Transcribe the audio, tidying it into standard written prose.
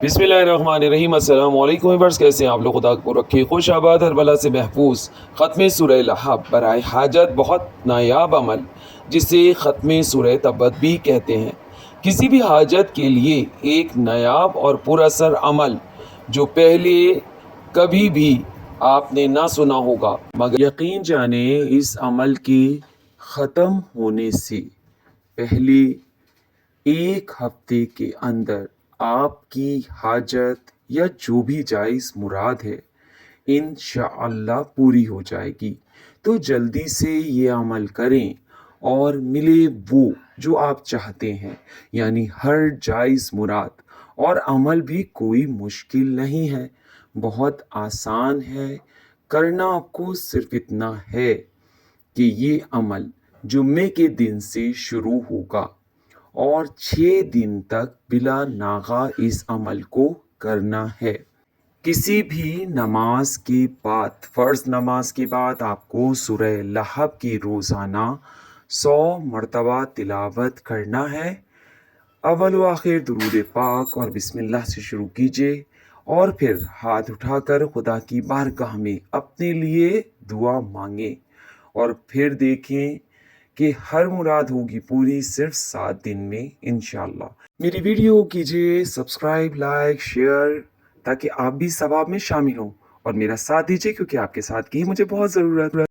बिस्मिल्लाहिर्रहमानिर्रहीम। अस्सलाम वालेकुम व्यूअर्स, कैसे हैं आप लोग? खुदा को रखे खुश आबाद, हर बला से महफूज। ख़त्म सूरह लहब बराए हाजत बहुत नायाब अमल, जिसे ख़त्म सूरह तब्बत भी कहते हैं। किसी भी हाजत के लिए एक नायाब और पुरअसर अमल जो पहले कभी भी आपने ना सुना होगा, मगर यकीन जाने इस अमल के ख़त्म होने से पहले एक हफ्ते के अंदर आपकी हाजत या जो भी जायज़ मुराद है इंशाअल्लाह पूरी हो जाएगी। तो जल्दी से ये अमल करें और मिले वो जो आप चाहते हैं, यानी हर जायज़ मुराद। और अमल भी कोई मुश्किल नहीं है, बहुत आसान है। करना आपको सिर्फ इतना है कि ये अमल जुम्मे के दिन से शुरू होगा और 6 दिन तक बिला नागा इस अमल को करना है। किसी भी नमाज के बाद, फ़र्ज़ नमाज के बाद आपको सूरह लहब की रोज़ाना 100 मरतबा तिलावत करना है। अव्वल व आखिर दुरूद पाक और बिस्मिल्लाह से शुरू कीजिए और फिर हाथ उठाकर खुदा की बारगाह में अपने लिए दुआ मांगें और फिर देखें कि हर मुराद होगी पूरी सिर्फ 7 दिन में इंशाअल्लाह। मेरी वीडियो कीजिए सब्सक्राइब, लाइक, शेयर, ताकि आप भी सवाब में शामिल हों और मेरा साथ दीजिए, क्योंकि आपके साथ की मुझे बहुत ज़रूरत है।